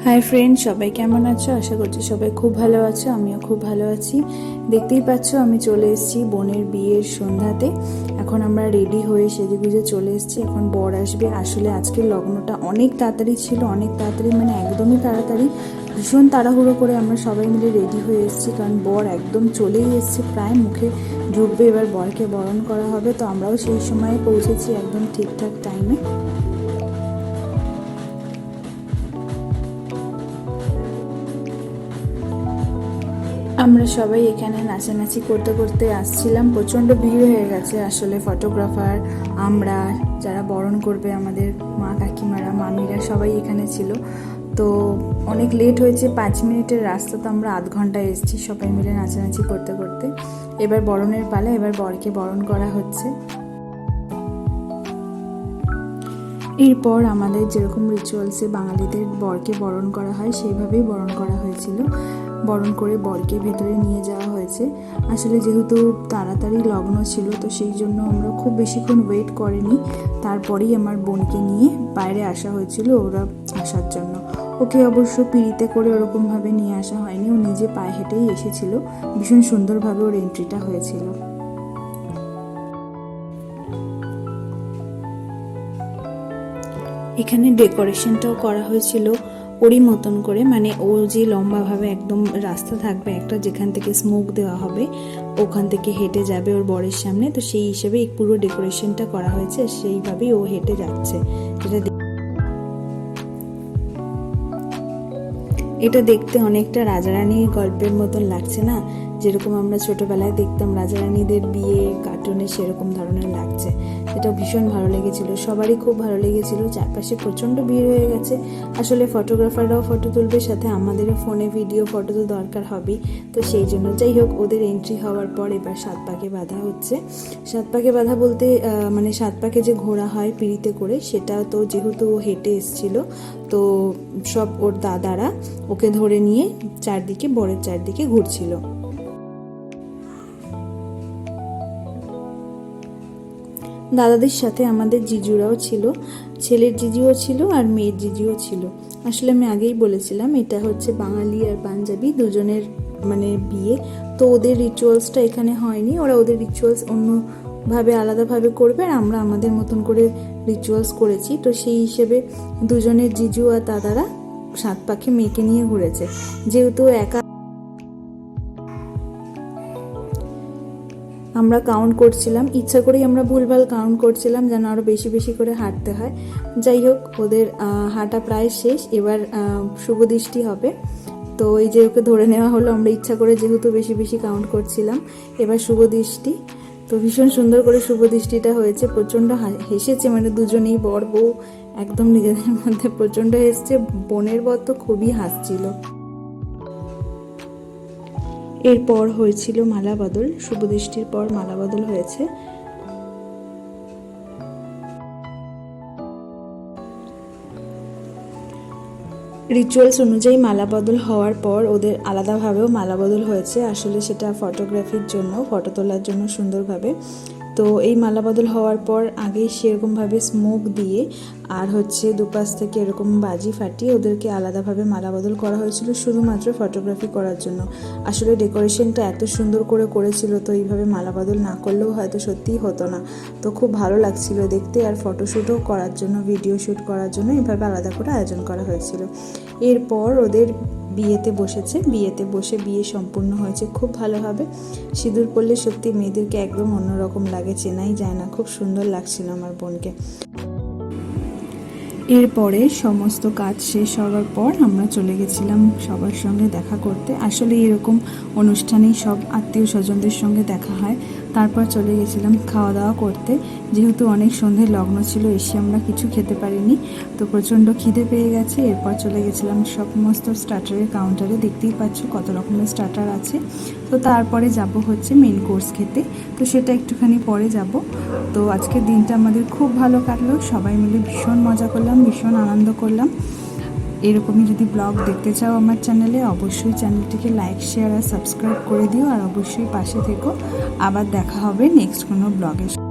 Hi friend, সবাই কেমন আছো? আশা করছি সবাই খুব ভালো আছো। আমিও খুব ভালো আছি। দেখতেই পাচ্ছ আমি চলে এসেছি বোনের বিয়ের সন্ধ্যাতে। এখন আমরা রেডি হয়ে সেজেগুজে চলে এসেছি। এখন বর আসবে। আসলে আজকের লগ্নটা অনেক তাড়াতাড়ি ছিল, অনেক তাড়াতাড়ি মানে একদমই তাড়াতাড়ি। ভীষণ তাড়াহুড়ো করে আমরা সবাই মিলে রেডি হয়ে এসেছি, কারণ বর একদম চলেই এসেছে, প্রায় মুখে ঢুকবে। এবার বরকে বরণ করা হবে, তো আমরাও সেই সময়ে পৌঁছেছি একদম ঠিকঠাক টাইমে। আমরা সবাই এখানে নাচানাচি করতে করতে আসছিলাম। প্রচণ্ড ভিড় হয়ে গেছে। আসলে ফটোগ্রাফার, আমরা যারা বরণ করবে, আমাদের মা কাকিমারা, মামিরা সবাই এখানে ছিল। তো অনেক লেট হয়েছে, 5 মিনিটের রাস্তা, তো আমরা আধ ঘন্টায় এসেছি সবাই মিলে নাচানাচি করতে করতে। এবার বরণের পালা, এবার বরকে বরণ করা হচ্ছে। এরপর আমাদের যেরকম রিচুয়ালসে বাঙালিদের বরকে বরণ করা হয় সেইভাবেই বরণ করা হয়েছিল। বরণ করে বরকে ভেতরে নিয়ে যাওয়া হয়েছে। আসলে যেহেতু তাড়াতাড়ি লগ্ন ছিল, তো সেই জন্য আমরা খুব বেশিক্ষণ ওয়েট করিনি। তারপরেই আমার বোনকে নিয়ে বাইরে আসা হয়েছিল ওরা আসার জন্য। ওকে অবশ্য পিড়িতে করে ওরকমভাবে নিয়ে আসা হয়নি, ও নিজে পায়ে হেঁটেই এসেছিল। ভীষণ সুন্দরভাবে ওর এন্ট্রিটা হয়েছিল। এখানে ডেকোরেশনটাও করা হয়েছিল ওরই মতন করে, মানে ও যে লম্বাভাবে একদম রাস্তা থাকবে একটা, যেখান থেকে স্মোক দেওয়া হবে, ওখান থেকে হেঁটে যাবে ওর বরের সামনে, তো সেই হিসেবে এই পুরো ডেকোরেশনটা করা হয়েছে। সেইভাবেই ও হেঁটে যাচ্ছে। এটা দেখতে অনেকটা রাজারানীর গল্পের মতন লাগছে না? যেরকম আমরা ছোটবেলায় দেখতাম রাজারানীদের বিয়ে কার্টুনে, সেরকম ধরনের লাগছে। এটা ভীষণ ভালো লেগেছিল, সবারই খুব ভালো লেগেছিল। চারপাশে প্রচণ্ড ভিড় হয়ে গেছে। আসলে ফটোগ্রাফাররাও ফটো তুলবে, সাথে আমাদেরও ফোনে ভিডিও ফটো তো দরকার হবেই। তো সেই জন্য যাই হোক, ওদের এন্ট্রি হওয়ার পর এবার 7 পাকে বাঁধা হচ্ছে। 7 পাকে বাঁধা বলতে মানে 7 পাকে যে ঘোরা হয় পিড়িতে করে, সেটা তো যেহেতু ও হেঁটে এসেছিল, তো সব ওর দাদারা ওকে ধরে নিয়ে চারদিকে, বরের চারদিকে ঘুরছিল। দাদাদের সাথে আমাদের জিজুরাও ছিল, ছেলের জিজুও ছিল আর মেয়ের জিজুও ছিল। আসলে আমি আগেই বলেছিলাম এটা হচ্ছে বাঙালি আর পাঞ্জাবি দুজনের মানে বিয়ে, তো ওদের রিচুয়ালসটা এখানে হয়নি। ওরা ওদের রিচুয়ালস অন্যভাবে আলাদাভাবে করবে, আর আমরা আমাদের মতন করে রিচুয়ালস করেছি। তো সেই হিসেবে দুজনের জিজু আর দাদারা 7 পাকে মেয়েকে নিয়ে ঘুরেছে। যেহেতু একা আমরা কাউন্ট করছিলাম, ইচ্ছা করেই আমরা ভুলভাল কাউন্ট করছিলাম যেন আরও বেশি বেশি করে হাঁটতে হয়। যাই হোক, ওদের হাঁটা প্রায় শেষ। এবার শুভদৃষ্টি হবে। তো এই যে ওকে ধরে নেওয়া হলো, আমরা ইচ্ছা করে যেহেতু বেশি বেশি কাউন্ট করছিলাম। এবার শুভদৃষ্টি, তো ভীষণ সুন্দর করে শুভদৃষ্টিটা হয়েছে। প্রচণ্ড হেসেছে, মানে দুজনেই, বর বউ একদম নিজেদের মধ্যে প্রচণ্ড হেসছে। বোনের বর তো খুবই হাসছিল। এরপর হয়েছিল মালা বদল। শুভদৃষ্টির পর মালা বদল হয়েছে। রিচুয়ালস অনুযায়ী মালা বদল হওয়ার পর ওদের আলাদাভাবেও মালা বদল হয়েছে। আসলে সেটা ফটোগ্রাফির জন্য, ফটো তোলার জন্য সুন্দরভাবে। তো এই মালা বদল হওয়ার পর আগেই সেরকমভাবে স্মোক দিয়ে আর হচ্ছে দুপাশ থেকে এরকম বাজি ফাটিয়ে ওদেরকে আলাদাভাবে মালা বদল করা হয়েছিল, শুধুমাত্র ফটোগ্রাফি করার জন্য। আসলে ডেকোরেশনটা এত সুন্দর করে করেছিল, তো এইভাবে মালা বদল না করলেও হয়তো সত্যিই হতো না। তো খুব ভালো লাগছিল দেখতে, আর ফটোশ্যুটও করার জন্য, ভিডিও শ্যুট করার জন্য এভাবে আলাদা করে আয়োজন করা হয়েছিল। এরপর ওদের বিয়েতে বসেছে। বিয়েতে বসে বিয়ে সম্পূর্ণ হয়েছে খুব ভালোভাবে। সিঁদুর পরলে সত্যি মেয়েদেরকে একদম অন্যরকম লাগে, চেনাই যায় না। খুব সুন্দর লাগছিল আমার বোনকে। এরপরে সমস্ত কাজ শেষ হওয়ার পর আমরা চলে গেছিলাম সবার সঙ্গে দেখা করতে। আসলে এরকম অনুষ্ঠানেই সব আত্মীয় স্বজনদের সঙ্গে দেখা হয়। তারপর চলে গেছিলাম খাওয়া দাওয়া করতে। যেহেতু অনেক সন্ধ্যে লগ্ন ছিল, এসে আমরা কিছু খেতে পারিনি, তো প্রচণ্ড খিদে পেয়ে গেছে। এরপর চলে গেছিলাম সমস্ত স্টার্টারের কাউন্টারে। দেখতেই পাচ্ছ কত রকমের স্টার্টার আছে। তো তারপরে যাব হচ্ছে মেন কোর্স খেতে, তো সেটা একটুখানি পরে যাব। তো আজকের দিনটা আমাদের খুব ভালো কাটলো, সবাই মিলে ভীষণ মজা করলাম, ভীষণ আনন্দ করলাম। এরকমই যদি ব্লগ দেখতে চাও আমার চ্যানেলে, অবশ্যই চ্যানেলটিকে লাইক, শেয়ার আর সাবস্ক্রাইব করে দিও, আর অবশ্যই পাশে থেকো। আবার দেখা হবে নেক্সট কোনো ব্লগে।